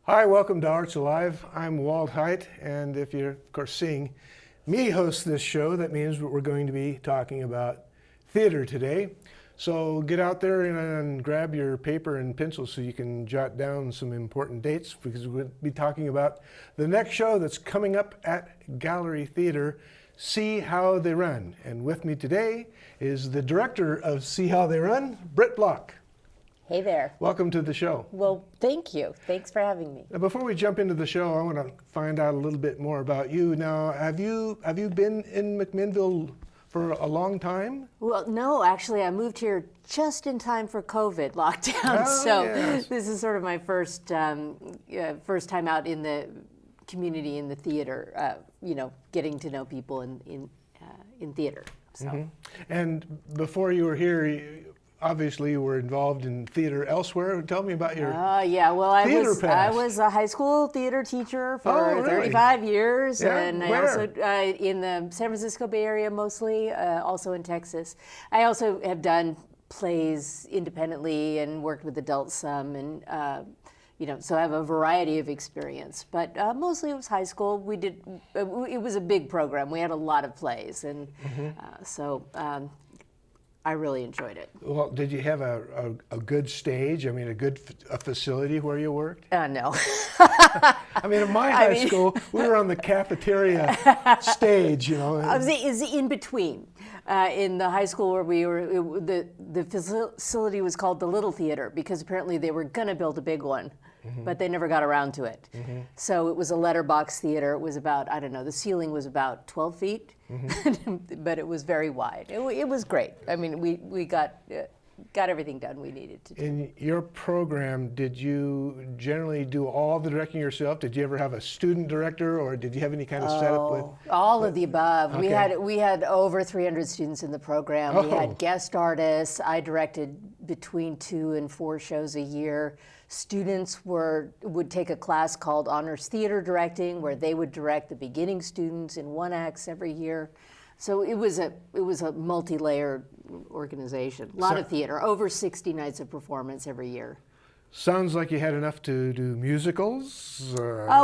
Hi, welcome to Arts Alive. I'm Walt Haight, and if you're, of course, seeing me host this show, that means we're going to be talking about theater today. So get out there and grab your paper and pencil so you can jot down some important dates, because we'll be talking about the next show that's coming up at Gallery Theater, See How They Run. And with me today is the director of See How They Run, Britt Block. Hey there. Welcome to the show. Well, thank you. Thanks for having me. Now, before we jump into the show, I want to find out a little bit more about you. Now, have you been in McMinnville for a long time? Well, no, actually, I moved here just in time for COVID lockdown. Yes. This is sort of my first time out in the community, in the theater. Getting to know people in theater. So. Mm-hmm. And before you were here, obviously, you were involved in theater elsewhere. Tell me about your I past. was a high school theater teacher for really? 35 years, Yeah, and where? I also in the San Francisco Bay Area mostly, also in Texas. I also have done plays independently and worked with adults some, and so I have a variety of experience. But mostly it was high school. We did. It was a big program. We had a lot of plays, and I really enjoyed it. Well, did you have a good stage? I mean, a facility where you worked? No. I mean, in my high school, we were on the cafeteria stage, Is in between. In the high school where we were, the facility was called the Little Theater because apparently they were going to build a big one, but they never got around to it. Mm-hmm. So it was a letterbox theater. It was about, the ceiling was about 12 feet, but it was very wide. It was great. I mean, we got everything done we needed to do. In your program, did you generally do all the directing yourself? Did you ever have a student director, or did you have any kind of setup with? All of the above. Okay. We had over 300 students in the program. We had guest artists. I directed between 2 and 4 shows a year. Students would take a class called Honors Theater Directing, where they would direct the beginning students in 1 acts every year. So it was a multi-layered organization. A lot of theater, over 60 nights of performance every year. Sounds like you had enough to do musicals.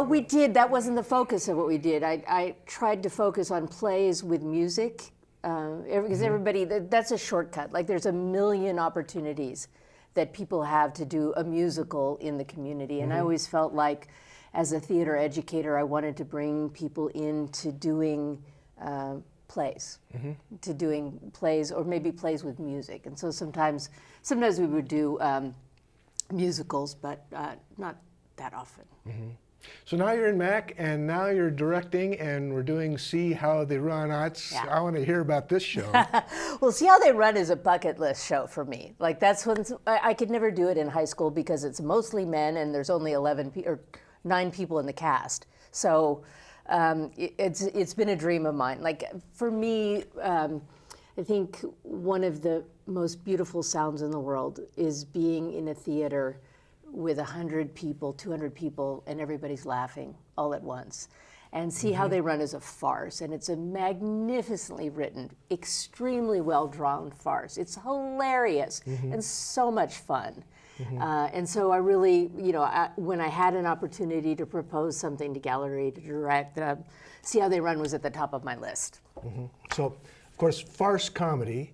We did. That wasn't the focus of what we did. I tried to focus on plays with music, because everybody, that's a shortcut. Like, there's a million opportunities that people have to do a musical in the community. And I always felt like, as a theater educator, I wanted to bring people into doing plays, to doing plays, or maybe plays with music. And so sometimes we would do musicals, but not that often. Mm-hmm. So now you're in Mac, and now you're directing, and we're doing See How They Run. I want to hear about this show. Well, See How They Run is a bucket list show for me. Like, that's when I could never do it in high school because it's mostly men, and there's only 9 people in the cast. So it's been a dream of mine. Like, for me, I think one of the most beautiful sounds in the world is being in a theater with 100 people, 200 people, and everybody's laughing all at once. And See How They Run is a farce, and it's a magnificently written, extremely well-drawn farce. It's hilarious and so much fun. And so I really, when I had an opportunity to propose something to Gallery to direct, See How They Run was at the top of my list. Mm-hmm. So, of course, farce comedy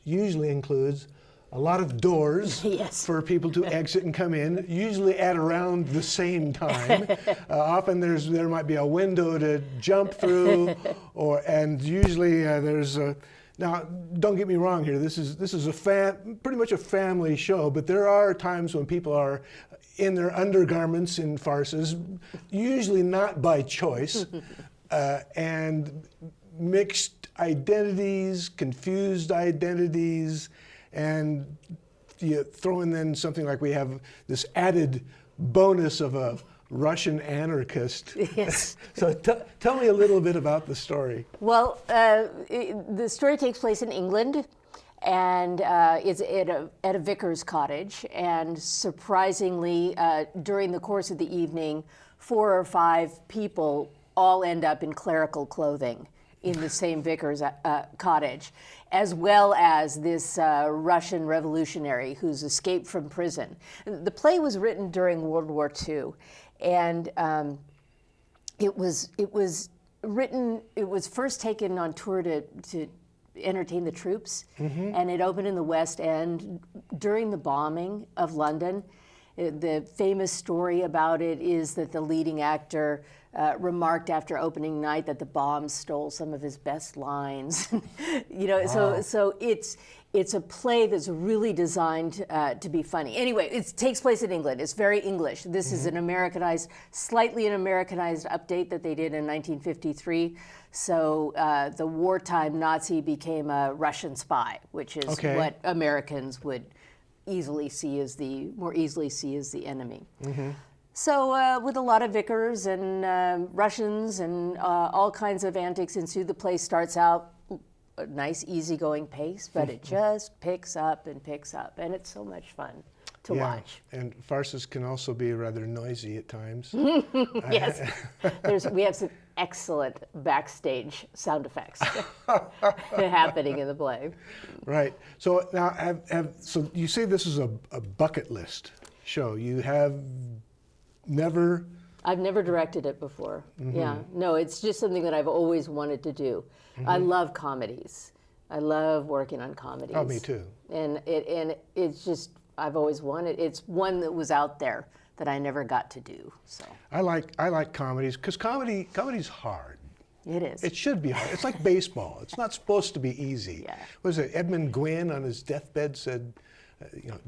usually includes a lot of doors for people to exit and come in, usually at around the same time. Often there might be a window to jump through, and usually there's a. Now, don't get me wrong here. This is pretty much a family show, but there are times when people are in their undergarments in farces, usually not by choice, and mixed identities, confused identities, and you throw in then something like we have this added bonus of a Russian anarchist. Yes. So tell me a little bit about the story. Well, the story takes place in England, and it's at a vicar's cottage. And surprisingly, during the course of the evening, 4 or 5 people all end up in clerical clothing in the same vicar's cottage, as well as this Russian revolutionary who's escaped from prison. The play was written during World War II, and it was first taken on tour to entertain the troops, and it opened in the West End during the bombing of London. The famous story about it is that the leading actor remarked after opening night that the bombs stole some of his best lines. Wow. So it's a play that's really designed to be funny. Anyway, it takes place in England. It's very English. This is slightly an Americanized update that they did in 1953. So the wartime Nazi became a Russian spy, which is what Americans would more easily see as the enemy. So with a lot of vicars and Russians and all kinds of antics ensue, the play starts out a nice easygoing pace, but it just picks up, and it's so much fun to watch. And farces can also be rather noisy at times. Yes, we have some excellent backstage sound effects happening in the play. Right. So now, so you say this is a bucket list show. You have never. I've never directed it before. Yeah, no, it's just something that I've always wanted to do. I love comedies. I love working on comedies. Oh, me too. And it's just I've always wanted. It's one that was out there that I never got to do. So I like comedies because comedy's hard. It is. It should be hard. It's like baseball. It's not supposed to be easy. Yeah. What was it? Edmund Gwynn on his deathbed said,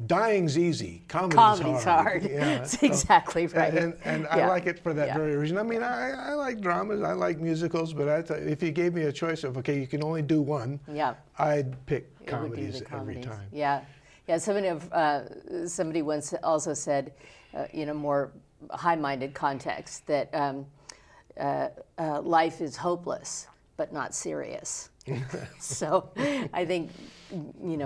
dying's easy, comedy's hard. Yeah. That's exactly right. And I like it for that very reason. I mean, I like dramas, I like musicals, but if you gave me a choice of, okay, you can only do one, I'd pick comedies every time. Yeah. Yeah, somebody once also said, in a more high-minded context, that life is hopeless, but not serious. So I think,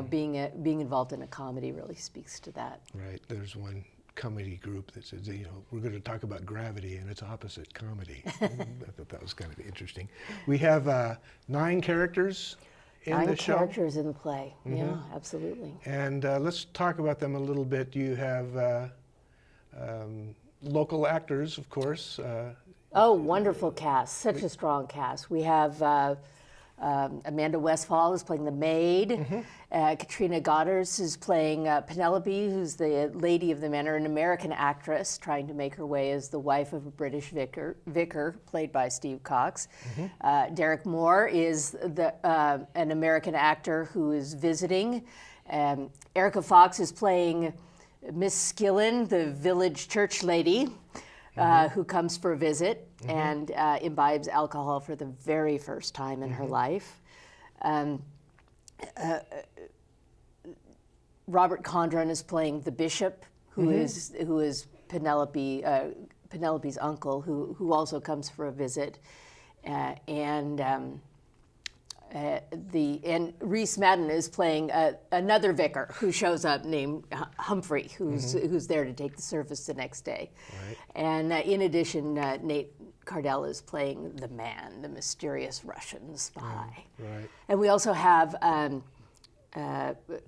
being involved in a comedy really speaks to that. Right. There's one comedy group that says, we're going to talk about gravity and its opposite, comedy. I thought that was kind of interesting. We have 9 characters in the show. 9 characters in the play. Yeah, absolutely. And let's talk about them a little bit. You have local actors, of course. Wonderful cast. Such a strong cast. We have Amanda Westphal is playing the maid. Katrina Goddard is playing Penelope, who's the lady of the manor, an American actress trying to make her way as the wife of a British vicar played by Steve Cox. Derek Moore is an American actor who is visiting. Erica Fox is playing Miss Skillen, the village church lady, who comes for a visit and imbibes alcohol for the very first time in her life. Robert Condren is playing the bishop, who is Penelope's uncle, who also comes for a visit, and Rhys Madden is playing another vicar who shows up named Humphrey, who's there to take the service the next day. Right. And in addition, Nate Cardell is playing the man, the mysterious Russian spy. Right. And we also have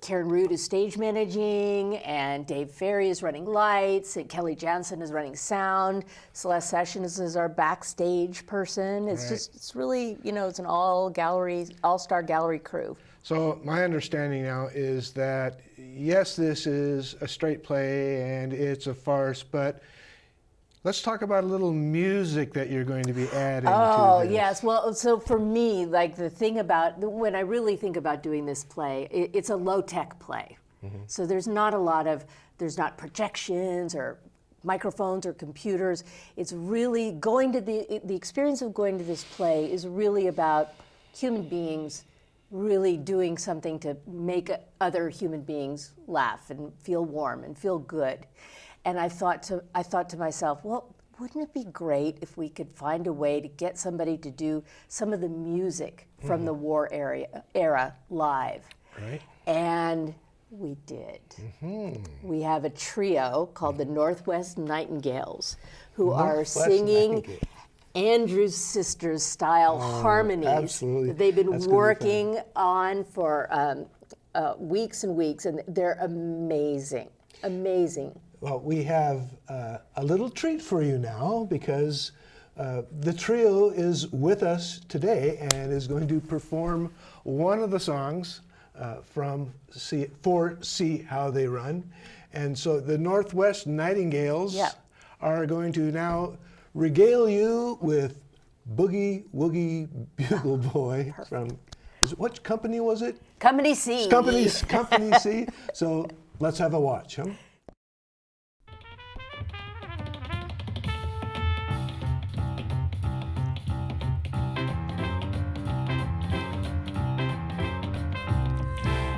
Karen Root is stage managing, and Dave Ferry is running lights, and Kelly Jansen is running sound. Celeste Sessions is our backstage person. It's it's really, it's an all-star gallery crew. So my understanding now is that, yes, this is a straight play and it's a farce, but let's talk about a little music that you're going to be adding to this. Oh, yes. Well, so for me, the thing about, when I really think about doing this play, it's a low-tech play. So there's not projections or microphones or computers. It's really the experience of going to this play is really about human beings really doing something to make other human beings laugh and feel warm and feel good. And I thought to myself, well, wouldn't it be great if we could find a way to get somebody to do some of the music from the war era live? Right. And we did. We have a trio called the Northwest Nightingales who are singing Andrews Sisters style harmonies absolutely. that they've been That's gonna be working on for weeks and weeks, and they're amazing, amazing. Well, we have a little treat for you now because the trio is with us today and is going to perform one of the songs from See How They Run. And so the Northwest Nightingales are going to now regale you with Boogie Woogie Bugle Boy from, what company was it? Company C. Company C. So let's have a watch, huh?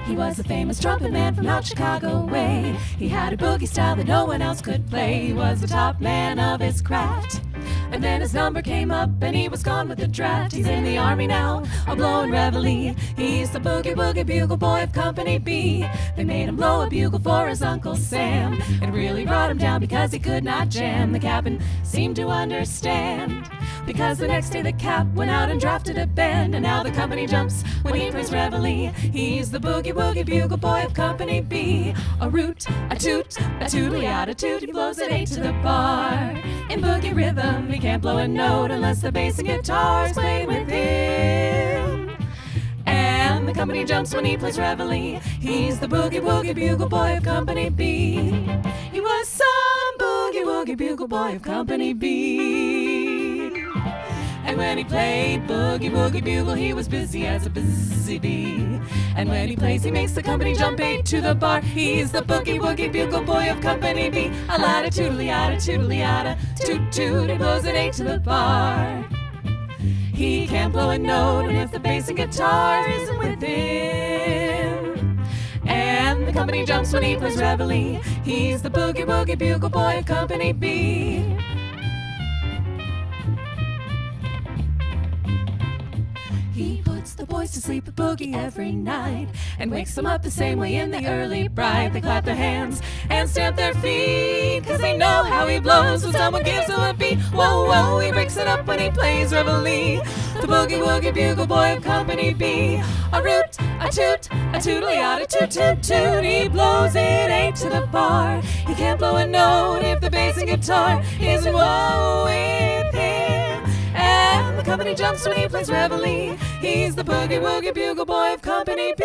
He was a famous trumpet man from out Chicago way. He had a boogie style that no one else could play. He was the top man of his craft. And then his number came up and he was gone with the draft. He's in the army now, a blowing reveille. He's the boogie woogie bugle boy of Company B. They made him blow a bugle for his Uncle Sam. It really brought him down because he could not jam. The captain seemed to understand, because the next day the cap went out and drafted a band. And now the company jumps when he plays reveille. He's the boogie woogie bugle boy of Company B. A root, a toot, a tootly attitude. He blows at 8 to the bar. In boogie rhythm, he can't blow a note unless the bass and guitar is played with him. And the company jumps when he plays reveille. He's the boogie woogie bugle boy of Company B. He was some boogie woogie bugle boy of Company B. And when he played boogie woogie bugle, he was busy as a busy bee. And when he plays, he makes the company jump 8 to the bar. He's the boogie woogie bugle boy of Company B. A lada tootly ada, toot toot. He blows at 8 to the bar. He can't blow a note if the bass and guitar isn't with him. And the company jumps when he plays reveille. He's the boogie woogie bugle boy of Company B. He puts the boys to sleep with boogie every night and wakes them up the same way in the early bride. They clap their hands and stamp their feet, cause they know how he blows when someone gives him a beat. Whoa, whoa, he breaks it up when he plays reveille. The boogie woogie bugle boy of Company B. A root, a toot, a tootly-otta toot toot toot. He blows it 8 to the bar. He can't blow a note if the bass and guitar isn't whoa with him. And the company jumps when he plays reveille. He's the boogie woogie bugle boy of Company B.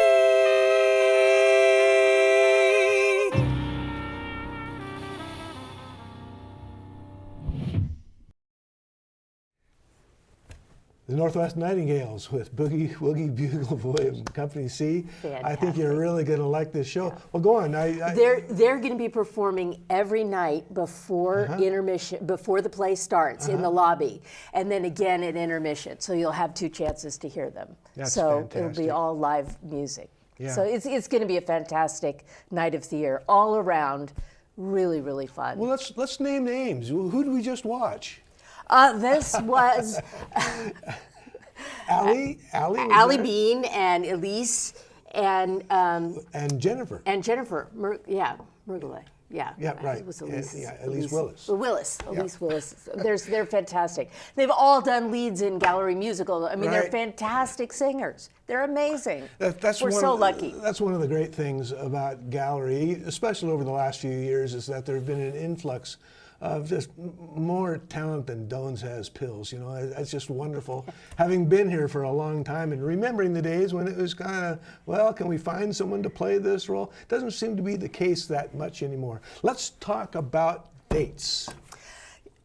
The Northwest Nightingales with Boogie Woogie Bugle Boy of Company C. Fantastic. I think you're really going to like this show. Well, go on. They're going to be performing every night before intermission, before the play starts in the lobby, and then again at intermission. So you'll have 2 chances to hear them. That's so fantastic. It'll be all live music. Yeah. So it's going to be a fantastic night of theater all around. Really, really fun. Well, let's name names. Who did we just watch? This was Allie Bean and Elise and Jennifer. And Jennifer, Murgulay. Yeah, right. It was Elise. Elise Willis. Elise Willis. They're fantastic. They've all done leads in gallery musical. I mean, they're fantastic singers. They're amazing. We're so lucky. That's one of the great things about gallery, especially over the last few years, is that there have been an influx of just more talent than Doan's has pills. You know, it's just wonderful. Having been here for a long time and remembering the days when it was kind of, well, can we find someone to play this role? It doesn't seem to be the case that much anymore. Let's talk about dates.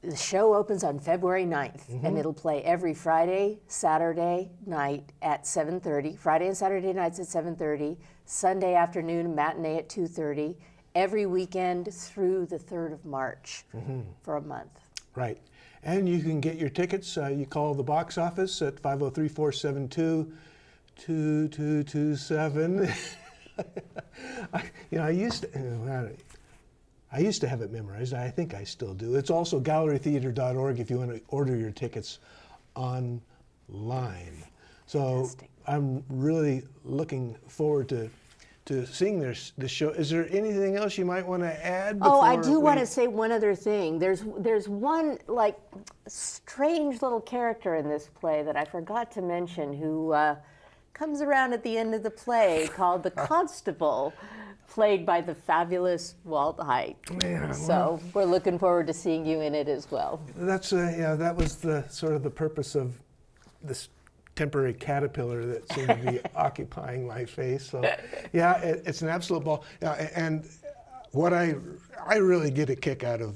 The show opens on February 9th, and it'll play every Friday, Saturday night at 7:30. Friday and Saturday nights at 7:30. Sunday afternoon matinee at 2:30. Every weekend through the 3rd of March for a month. Right. And you can get your tickets. You call the box office at 503-472-2227. I used to have it memorized. I think I still do. It's also gallerytheater.org if you want to order your tickets online. So Fantastic. I'm really looking forward to seeing this show. Is there anything else you might want to add? Oh, I do want to say one other thing. There's one, like, strange little character in this play that I forgot to mention who comes around at the end of the play called the Constable, played by the fabulous Walt Haight. Yeah, so we're looking forward to seeing you in it as well. That's that was the sort of the purpose of this temporary caterpillar that seemed to be occupying my face. So yeah, it's an absolute ball. And what I really get a kick out of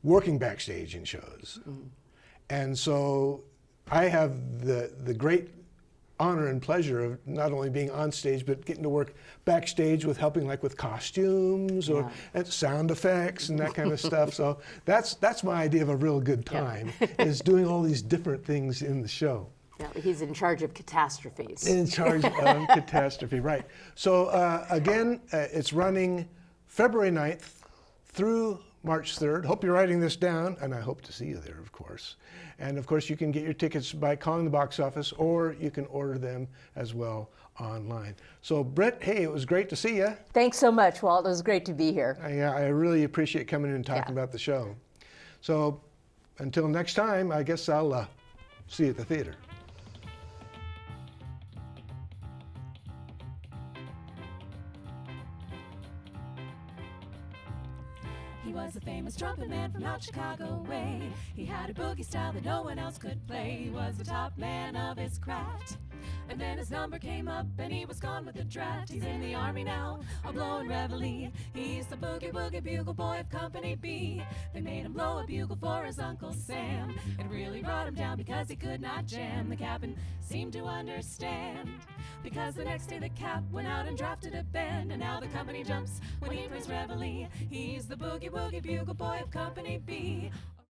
working backstage in shows. And so I have the great honor and pleasure of not only being on stage, but getting to work backstage with helping like with costumes or and sound effects and that kind of stuff. So that's my idea of a real good time, is doing all these different things in the show. Yeah, he's in charge of catastrophes. In charge of catastrophe, right. So again, it's running February 9th through March 3rd. Hope you're writing this down, and I hope to see you there, of course. And of course, you can get your tickets by calling the box office, or you can order them as well online. So Britt, hey, it was great to see you. Thanks so much, Walt. It was great to be here. I really appreciate coming in and talking about the show. So until next time, I guess I'll see you at the theater. He was a famous trumpet man from out Chicago way. He had a boogie style that no one else could play. He was the top man of his craft. And then his number came up and he was gone with the draft. He's in the army now, a blowing reveille. He's the boogie woogie bugle boy of Company B. They made him blow a bugle for his Uncle Sam. It really brought him down because he could not jam. The captain seemed to understand, because the next day the cap went out and drafted a band. And now the company jumps when he plays reveille. He's the boogie woogie bugle boy of Company B.